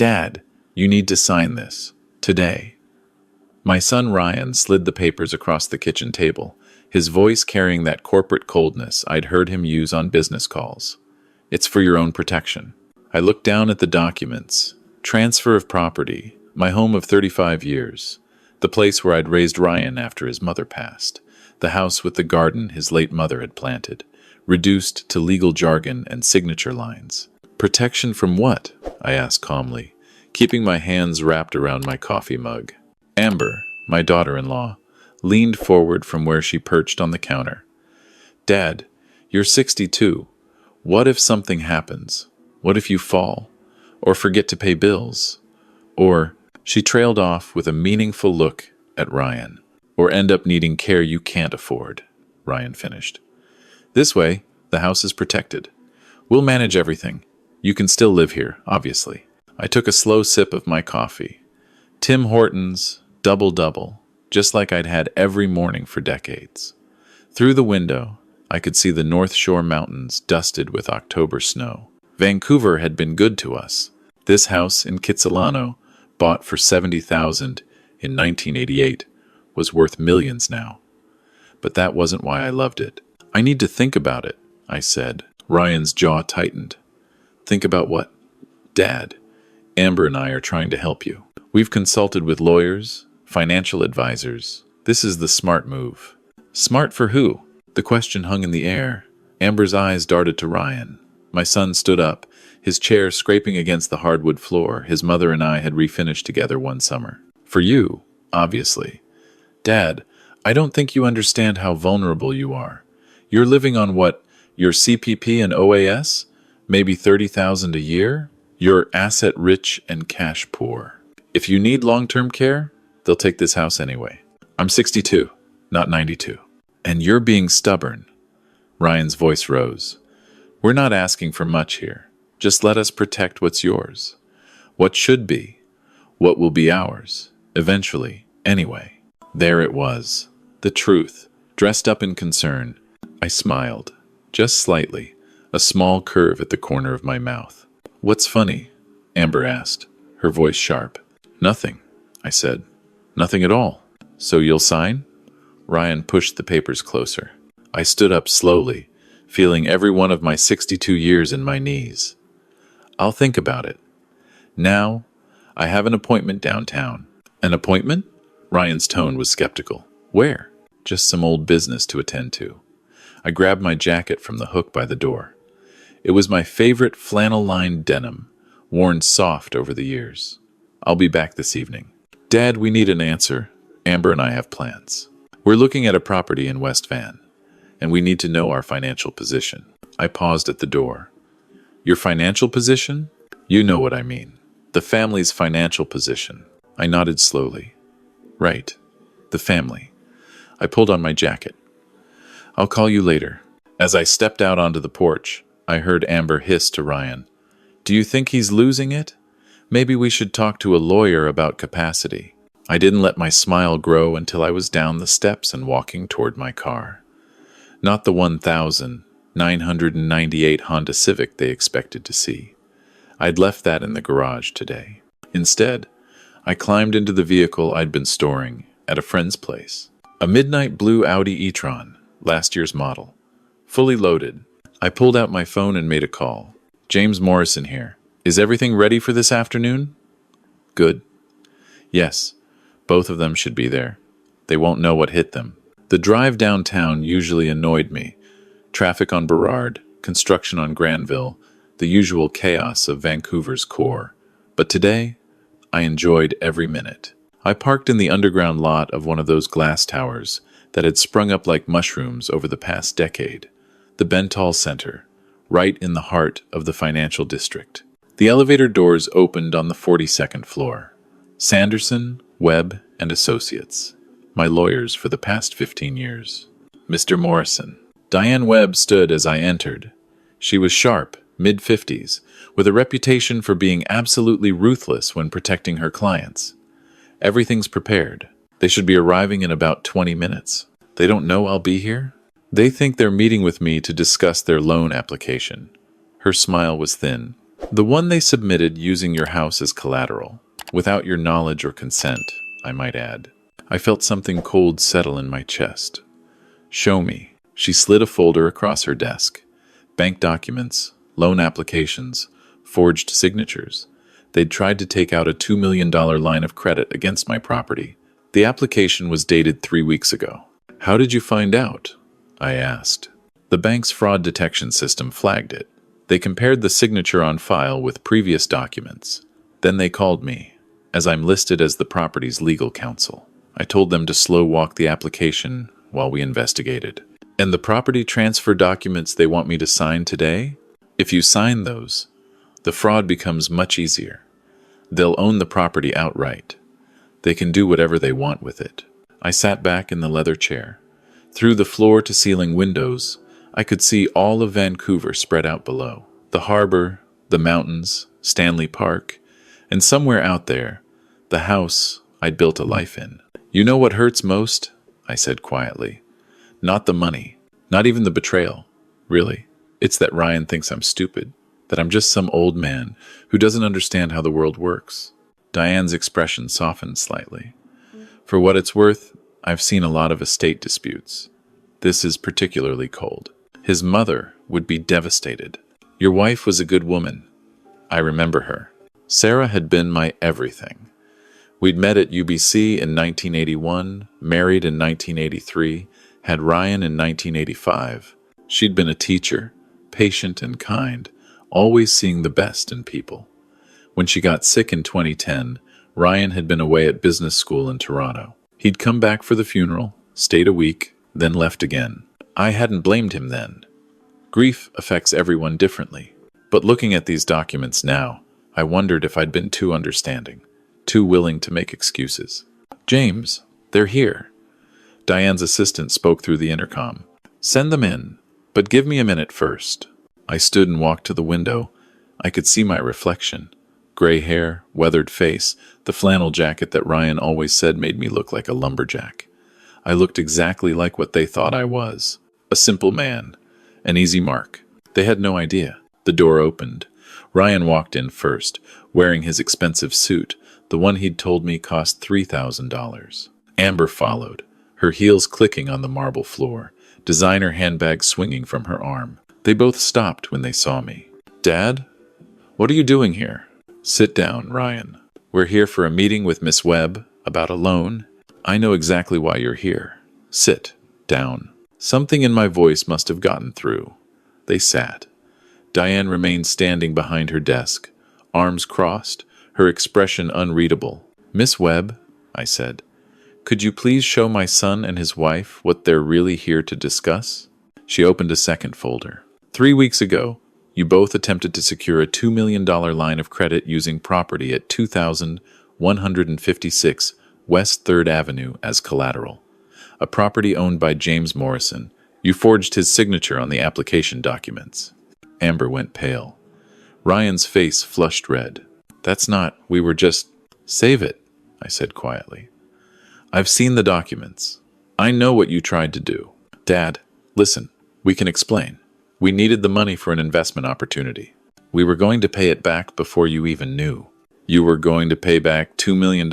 "Dad, you need to sign this. Today." My son Ryan slid the papers across the kitchen table, his voice carrying that corporate coldness I'd heard him use on business calls. "It's for your own protection." I looked down at the documents. Transfer of property, my home of 35 years, the place where I'd raised Ryan after his mother passed, the house with the garden his late mother had planted, reduced to legal jargon and signature lines. "Protection from what?" I asked calmly, keeping my hands wrapped around my coffee mug. Amber, my daughter-in-law, leaned forward from where she perched on the counter. "Dad, you're 62. What if something happens? What if you fall? Or forget to pay bills? Or," she trailed off with a meaningful look at Ryan, "or end up needing care you can't afford," Ryan finished. "This way, the house is protected. We'll manage everything. You can still live here, obviously." I took a slow sip of my coffee. Tim Hortons, double-double, just like I'd had every morning for decades. Through the window, I could see the North Shore mountains dusted with October snow. Vancouver had been good to us. This house in Kitsilano, bought for $70,000 in 1988, was worth millions now. But that wasn't why I loved it. "I need to think about it," I said. Ryan's jaw tightened. "Think about what?" "Dad, Amber and I are trying to help you. We've consulted with lawyers, financial advisors. This is the smart move." "Smart for who?" The question hung in the air. Amber's eyes darted to Ryan. My son stood up, his chair scraping against the hardwood floor his mother and I had refinished together one summer. "For you, obviously." "Dad, I don't think you understand how vulnerable you are. You're living on what? Your CPP and OAS? Maybe $30,000 a year? You're asset-rich and cash-poor. If you need long-term care, they'll take this house anyway. I'm 62, not 92. And you're being stubborn." Ryan's voice rose. "We're not asking for much here. Just let us protect what's yours. What should be. What will be ours. Eventually, anyway." There it was. The truth, dressed up in concern. I smiled. Just slightly. A small curve at the corner of my mouth. "What's funny?" Amber asked, her voice sharp. "Nothing," I said. "Nothing at all." "So you'll sign?" Ryan pushed the papers closer. I stood up slowly, feeling every one of my 62 years in my knees. "I'll think about it. Now, I have an appointment downtown." "An appointment?" Ryan's tone was skeptical. "Where?" "Just some old business to attend to." I grabbed my jacket from the hook by the door. It was my favorite flannel-lined denim, worn soft over the years. "I'll be back this evening." "Dad, we need an answer. Amber and I have plans. We're looking at a property in West Van, and we need to know our financial position." I paused at the door. "Your financial position?" "You know what I mean. The family's financial position." I nodded slowly. "Right. The family." I pulled on my jacket. "I'll call you later." As I stepped out onto the porch, I heard Amber hiss to Ryan. "Do you think he's losing it? Maybe we should talk to a lawyer about capacity." I didn't let my smile grow until I was down the steps and walking toward my car. Not the 1,998 Honda Civic they expected to see. I'd left that in the garage today. Instead, I climbed into the vehicle I'd been storing at a friend's place. A midnight blue Audi e-tron, last year's model. Fully loaded. I pulled out my phone and made a call. "James Morrison here. Is everything ready for this afternoon?" "Good." "Yes, both of them should be there. They won't know what hit them." The drive downtown usually annoyed me. Traffic on Burrard, construction on Granville, the usual chaos of Vancouver's core. But today, I enjoyed every minute. I parked in the underground lot of one of those glass towers that had sprung up like mushrooms over the past decade. The Bentall Center, right in the heart of the financial district. The elevator doors opened on the 42nd floor. Sanderson, Webb, and Associates, my lawyers for the past 15 years. "Mr. Morrison." Diane Webb stood as I entered. She was sharp, mid-50s, with a reputation for being absolutely ruthless when protecting her clients. "Everything's prepared. They should be arriving in about 20 minutes. They don't know I'll be here? They think they're meeting with me to discuss their loan application." Her smile was thin. The one they submitted using your house as collateral, without your knowledge or consent, I might add. I felt something cold settle in my chest. Show me. She slid a folder across her desk. Bank documents, loan applications, forged signatures. They'd tried to take out a $2 million line of credit against my property. The application was dated 3 weeks ago. How did you find out? I asked. The bank's fraud detection system flagged it. They compared the signature on file with previous documents. Then they called me, as I'm listed as the property's legal counsel. I told them to slow walk the application while we investigated. And the property transfer documents they want me to sign today? If you sign those, the fraud becomes much easier. They'll own the property outright. They can do whatever they want with it. I sat back in the leather chair. Through the floor-to-ceiling windows, I could see all of Vancouver spread out below. The harbor, the mountains, Stanley Park, and somewhere out there, the house I'd built a life in. You know what hurts most? I said quietly. Not the money, not even the betrayal, really. It's that Ryan thinks I'm stupid, that I'm just some old man who doesn't understand how the world works. Diane's expression softened slightly. For what it's worth, I've seen a lot of estate disputes. This is particularly cold. His mother would be devastated. Your wife was a good woman. I remember her. Sarah had been my everything. We'd met at UBC in 1981, married in 1983, had Ryan in 1985. She'd been a teacher, patient and kind, always seeing the best in people. When she got sick in 2010, Ryan had been away at business school in Toronto. He'd come back for the funeral, stayed a week, then left again. I hadn't blamed him then. Grief affects everyone differently. But looking at these documents now, I wondered if I'd been too understanding, too willing to make excuses. James, they're here. Diane's assistant spoke through the intercom. Send them in, but give me a minute first. I stood and walked to the window. I could see my reflection. Gray hair, weathered face, the flannel jacket that Ryan always said made me look like a lumberjack. I looked exactly like what they thought I was. A simple man. An easy mark. They had no idea. The door opened. Ryan walked in first, wearing his expensive suit, the one he'd told me cost $3,000. Amber followed, her heels clicking on the marble floor, designer handbag swinging from her arm. They both stopped when they saw me. Dad? What are you doing here? Sit down, Ryan. We're here for a meeting with Miss Webb about a loan. I know exactly why you're here. Sit down. Something in my voice must have gotten through. They sat. Diane remained standing behind her desk, arms crossed, her expression unreadable. Miss Webb, I said, could you please show my son and his wife what they're really here to discuss? She opened a second folder. 3 weeks ago, you both attempted to secure a $2 million line of credit using property at 2156 West 3rd Avenue as collateral. A property owned by James Morrison. You forged his signature on the application documents. Amber went pale. Ryan's face flushed red. That's not, we were just... Save it, I said quietly. I've seen the documents. I know what you tried to do. Dad, listen, we can explain. We needed the money for an investment opportunity. We were going to pay it back before you even knew. You were going to pay back $2 million?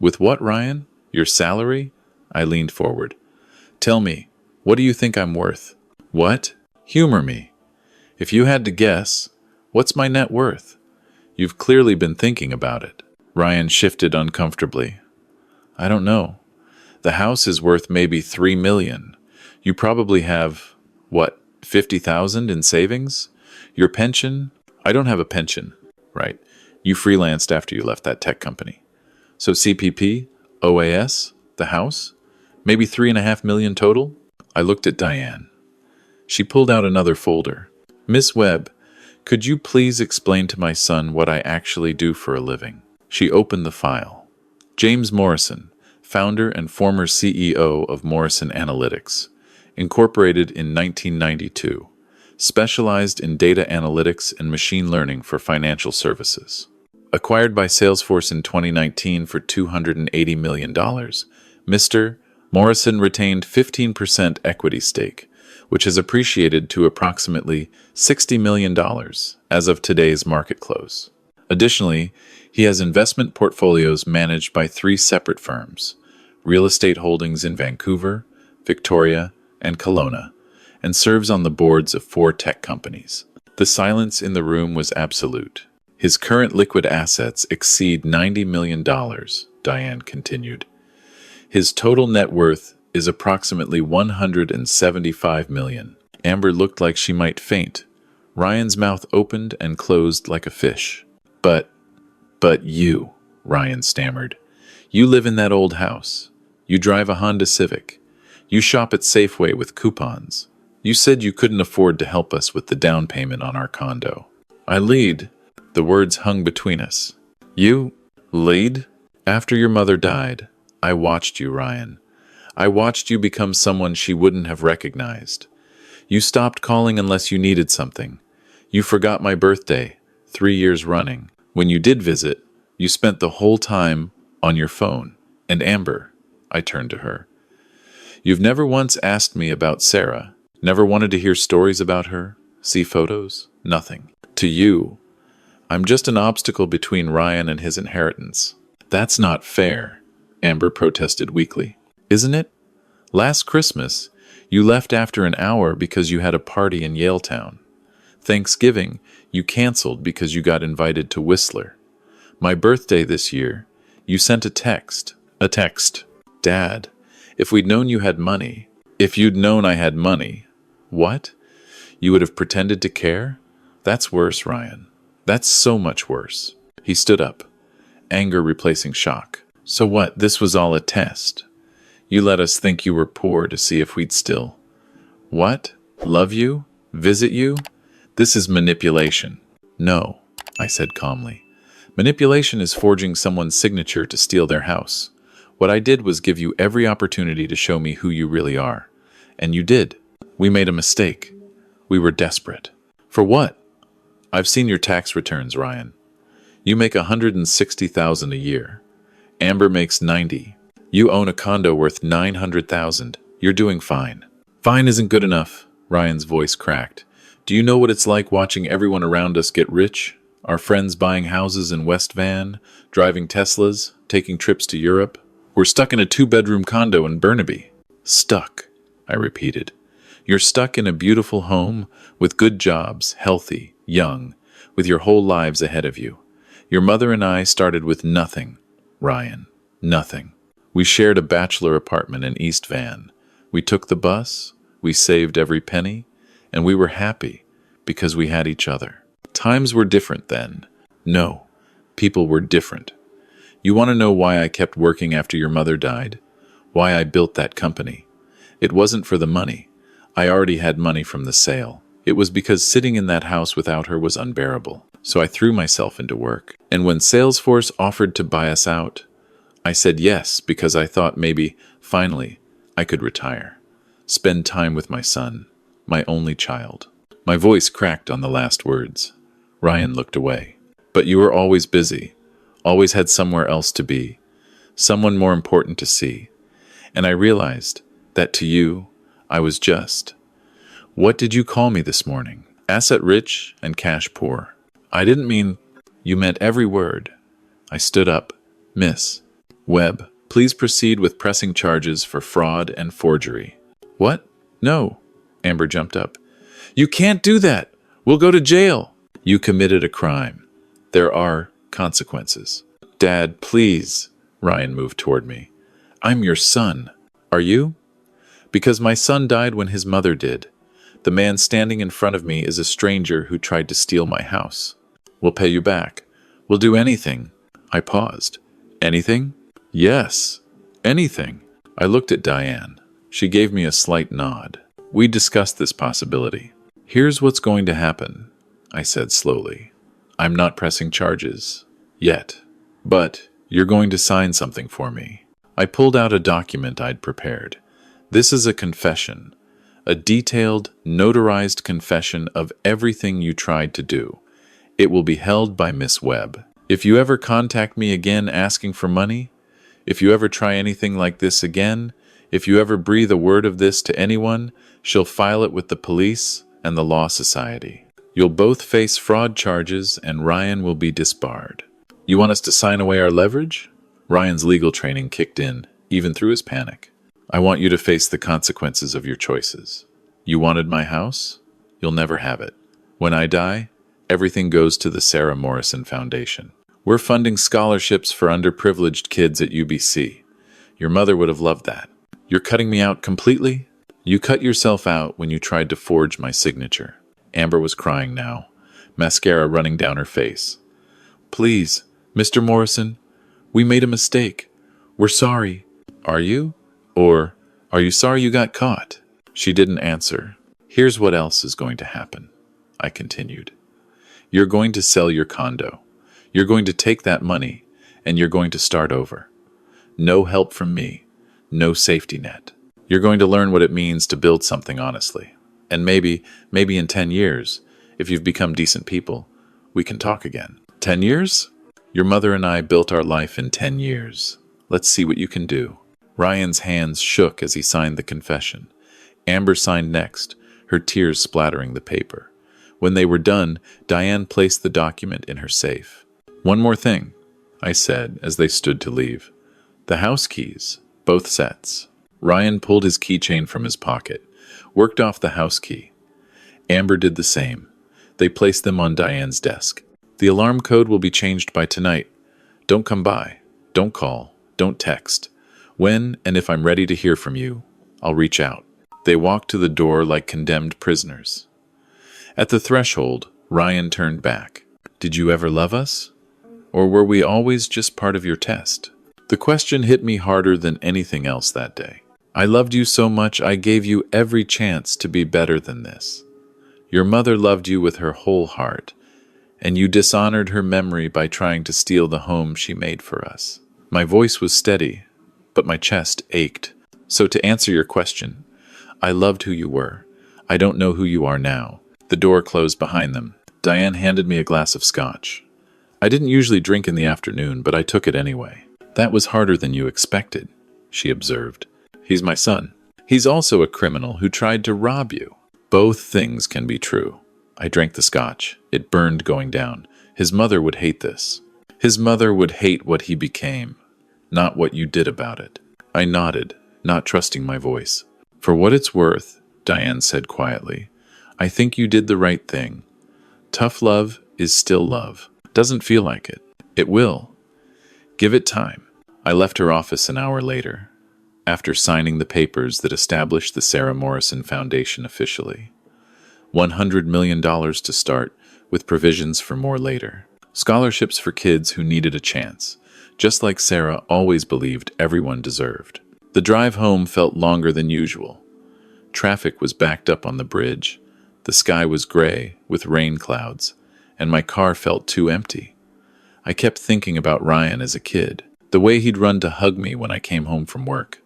With what, Ryan? Your salary? I leaned forward. Tell me, what do you think I'm worth? What? Humor me. If you had to guess, what's my net worth? You've clearly been thinking about it. Ryan shifted uncomfortably. I don't know. The house is worth maybe $3 million. You probably have, what, $50,000 in savings? Your pension? I don't have a pension, right? You freelanced after you left that tech company. So CPP, OAS, the house? Maybe $3.5 million total? I looked at Diane. She pulled out another folder. Miss Webb, could you please explain to my son what I actually do for a living? She opened the file. James Morrison, founder and former CEO of Morrison Analytics, incorporated in 1992, specialized in data analytics and machine learning for financial services. Acquired by Salesforce in 2019 for $280 million, Mr. Morrison retained 15% equity stake, which has appreciated to approximately $60 million as of today's market close. Additionally, he has investment portfolios managed by 3 separate firms, real estate holdings in Vancouver, Victoria, and Kelowna, and serves on the boards of 4 tech companies. The silence in the room was absolute. His current liquid assets exceed $90 million, Diane continued. His total net worth is approximately $175 million. Amber looked like she might faint. Ryan's mouth opened and closed like a fish. But you, Ryan stammered. You live in that old house. You drive a Honda Civic. You shop at Safeway with coupons. You said you couldn't afford to help us with the down payment on our condo. I lead. The words hung between us. You lead? After your mother died, I watched you, Ryan. I watched you become someone she wouldn't have recognized. You stopped calling unless you needed something. You forgot my birthday, 3 years running. When you did visit, you spent the whole time on your phone. And Amber, I turned to her. You've never once asked me about Sarah, never wanted to hear stories about her, see photos, nothing. To you, I'm just an obstacle between Ryan and his inheritance. That's not fair, Amber protested weakly. Isn't it? Last Christmas, you left after an hour because you had a party in Yaletown. Thanksgiving, you canceled because you got invited to Whistler. My birthday this year, you sent a text. A text. Dad, if we'd known you had money, if you'd known I had money. What? You would have pretended to care? That's worse, Ryan. That's so much worse. He stood up, anger replacing shock. So what, this was all a test? You let us think you were poor to see if we'd still. What? Love you? Visit you? This is manipulation. No, I said calmly. Manipulation is forging someone's signature to steal their house. What I did was give you every opportunity to show me who you really are. And you did. We made a mistake. We were desperate. For what? I've seen your tax returns, Ryan. You make $160,000 a year. Amber makes $90,000. You own a condo worth $900,000. You're doing fine. Fine isn't good enough, Ryan's voice cracked. Do you know what it's like watching everyone around us get rich? Our friends buying houses in West Van, driving Teslas, taking trips to Europe. We're stuck in a 2-bedroom condo in Burnaby. Stuck, I repeated. You're stuck in a beautiful home with good jobs, healthy, young, with your whole lives ahead of you. Your mother and I started with nothing, Ryan. Nothing. We shared a bachelor apartment in East Van. We took the bus, we saved every penny, and we were happy because we had each other. Times were different then. No, people were different. You want to know why I kept working after your mother died? Why I built that company? It wasn't for the money. I already had money from the sale. It was because sitting in that house without her was unbearable. So I threw myself into work. And when Salesforce offered to buy us out, I said yes because I thought maybe, finally, I could retire. Spend time with my son, my only child. My voice cracked on the last words. Ryan looked away. But you were always busy, always had somewhere else to be, someone more important to see. And I realized that to you, I was just. What did you call me this morning? Asset rich and cash poor. I didn't mean. You meant every word. I stood up. Miss Webb, please proceed with pressing charges for fraud and forgery. What? No. Amber jumped up. You can't do that. We'll go to jail. You committed a crime. There are consequences. Dad, please. Ryan moved toward me. I'm your son. Are you? Because my son died when his mother did. The man standing in front of me is a stranger who tried to steal my house. We'll pay you back. We'll do anything. I paused. Anything? Yes, anything. I looked at Diane. She gave me a slight nod. We discussed this possibility. Here's what's going to happen, I said slowly. I'm not pressing charges. Yet. But you're going to sign something for me. I pulled out a document I'd prepared. This is a confession. A detailed, notarized confession of everything you tried to do. It will be held by Miss Webb. If you ever contact me again asking for money, if you ever try anything like this again, If you ever breathe a word of this to anyone, she'll file it with the police and the Law Society. You'll both face fraud charges and Ryan will be disbarred. You want us to sign away our leverage? Ryan's legal training kicked in, even through his panic. I want you to face the consequences of your choices. You wanted my house? You'll never have it. When I die, everything goes to the Sarah Morrison Foundation. We're funding scholarships for underprivileged kids at UBC. Your mother would have loved that. You're cutting me out completely? You cut yourself out when you tried to forge my signature. Amber was crying now, mascara running down her face. Please, Mr. Morrison, we made a mistake. We're sorry. Are you? Or, are you sorry you got caught? She didn't answer. Here's what else is going to happen, I continued. You're going to sell your condo. You're going to take that money, and you're going to start over. No help from me. No safety net. You're going to learn what it means to build something honestly. And maybe in 10 years, if you've become decent people, we can talk again. 10 years? Your mother and I built our life in 10 years. Let's see what you can do. Ryan's hands shook as he signed the confession. Amber signed next, her tears splattering the paper. When they were done, Diane placed the document in her safe. One more thing, I said as they stood to leave. The house keys, both sets. Ryan pulled his keychain from his pocket, worked off the house key. Amber did the same. They placed them on Diane's desk. The alarm code will be changed by tonight. Don't come by. Don't call. Don't text. When and if I'm ready to hear from you, I'll reach out. They walked to the door like condemned prisoners. At the threshold, Ryan turned back. Did you ever love us? Or were we always just part of your test? The question hit me harder than anything else that day. I loved you so much I gave you every chance to be better than this. Your mother loved you with her whole heart, and you dishonored her memory by trying to steal the home she made for us. My voice was steady, but my chest ached. So to answer your question, I loved who you were. I don't know who you are now. The door closed behind them. Diane handed me a glass of scotch. I didn't usually drink in the afternoon, but I took it anyway. That was harder than you expected, she observed. He's my son. He's also a criminal who tried to rob you. Both things can be true. I drank the scotch. It burned going down. His mother would hate this. His mother would hate what he became, not what you did about it. I nodded, not trusting my voice. For what it's worth, Diane said quietly, I think you did the right thing. Tough love is still love. Doesn't feel like it. It will. Give it time. I left her office an hour later, after signing the papers that established the Sarah Morrison Foundation officially. $100 million to start, with provisions for more later. Scholarships for kids who needed a chance, just like Sarah always believed everyone deserved. The drive home felt longer than usual. Traffic was backed up on the bridge. The sky was gray, with rain clouds, and my car felt too empty. I kept thinking about Ryan as a kid, the way he'd run to hug me when I came home from work,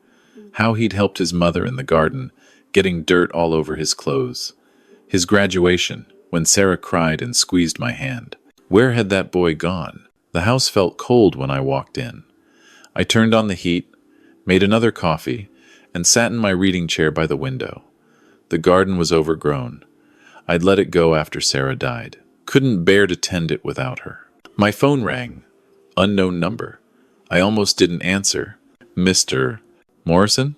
how he'd helped his mother in the garden, getting dirt all over his clothes, his graduation, when Sarah cried and squeezed my hand. Where had that boy gone? The house felt cold when I walked in. I turned on the heat, made another coffee, and sat in my reading chair by the window. The garden was overgrown. I'd let it go after Sarah died. Couldn't bear to tend it without her. My phone rang. Unknown number. I almost didn't answer. Mr. Morrison?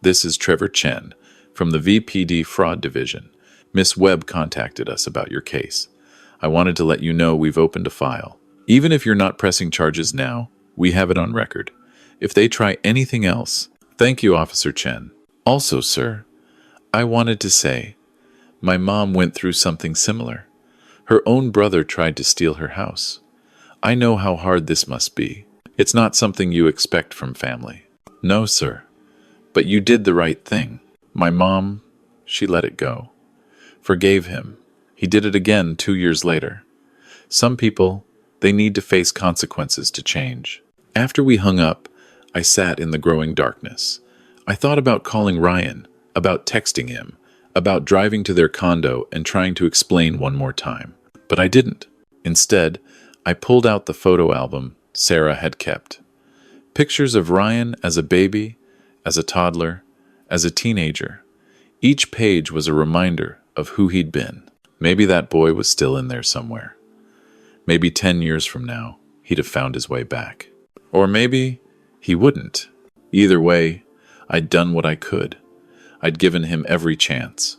This is Trevor Chen, from the VPD Fraud Division. Miss Webb contacted us about your case. I wanted to let you know we've opened a file. Even if you're not pressing charges now, we have it on record. If they try anything else... Thank you, Officer Chen. Also, sir, I wanted to say, my mom went through something similar. Her own brother tried to steal her house. I know how hard this must be. It's not something you expect from family. No, sir. But you did the right thing. My mom, she let it go. Forgave him. He did it again 2 years later. Some people, they need to face consequences to change. After we hung up, I sat in the growing darkness. I thought about calling Ryan, about texting him, about driving to their condo and trying to explain one more time. But I didn't. Instead, I pulled out the photo album Sarah had kept. Pictures of Ryan as a baby, as a toddler, As a teenager, each page was a reminder of who he'd been. Maybe that boy was still in there somewhere. Maybe 10 years from now, he'd have found his way back. Or maybe he wouldn't. Either way, I'd done what I could. I'd given him every chance.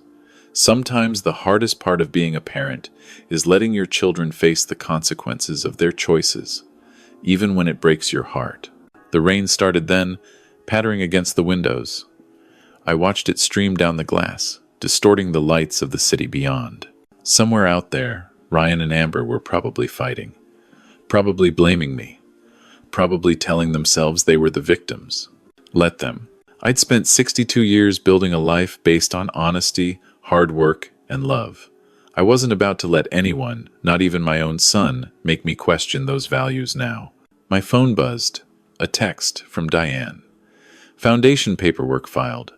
Sometimes the hardest part of being a parent is letting your children face the consequences of their choices, even when it breaks your heart. The rain started then, pattering against the windows. I watched it stream down the glass, distorting the lights of the city beyond. Somewhere out there, Ryan and Amber were probably fighting, probably blaming me, probably telling themselves they were the victims. Let them. I'd spent 62 years building a life based on honesty, hard work, and love. I wasn't about to let anyone, not even my own son, make me question those values now. My phone buzzed. A text from Diane. Foundation paperwork filed.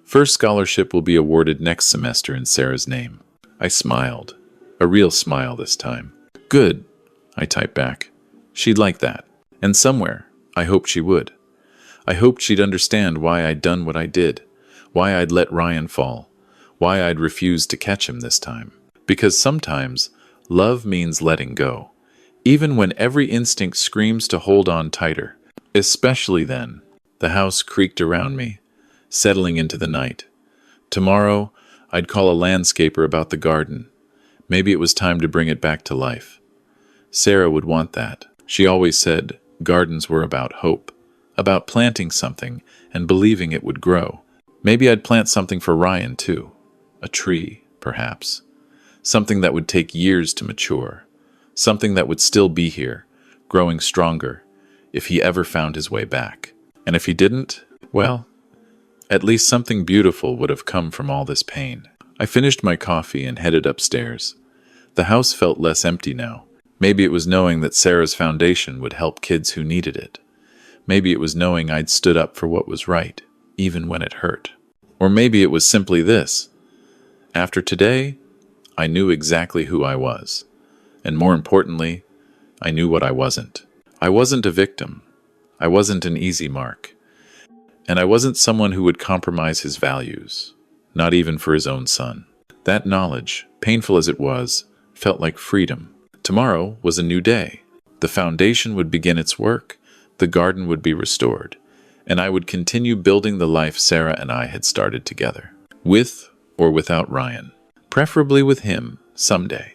First scholarship will be awarded next semester in Sarah's name. I smiled. A real smile this time. Good, I typed back. She'd like that. And somewhere, I hoped she would. I hoped she'd understand why I'd done what I did, why I'd let Ryan fall, why I'd refused to catch him this time. Because sometimes, love means letting go, even when every instinct screams to hold on tighter. Especially then. The house creaked around me, settling into the night. Tomorrow, I'd call a landscaper about the garden. Maybe it was time to bring it back to life. Sarah would want that. She always said gardens were about hope, about planting something and believing it would grow. Maybe I'd plant something for Ryan too. A tree, perhaps. Something that would take years to mature. Something that would still be here, growing stronger, if he ever found his way back. And if he didn't, well, at least something beautiful would have come from all this pain. I finished my coffee and headed upstairs. The house felt less empty now. Maybe it was knowing that Sarah's foundation would help kids who needed it. Maybe it was knowing I'd stood up for what was right, even when it hurt. Or maybe it was simply this. After today, I knew exactly who I was. And more importantly, I knew what I wasn't. I wasn't a victim. I wasn't an easy mark. And I wasn't someone who would compromise his values, not even for his own son. That knowledge, painful as it was, felt like freedom. Tomorrow was a new day. The foundation would begin its work, the garden would be restored, and I would continue building the life Sarah and I had started together. With or without Ryan. Preferably with him, someday.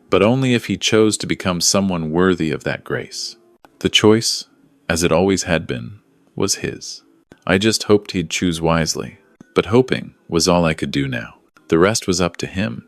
But only if he chose to become someone worthy of that grace. The choice, as it always had been, was his. I just hoped he'd choose wisely. But hoping was all I could do now. The rest was up to him.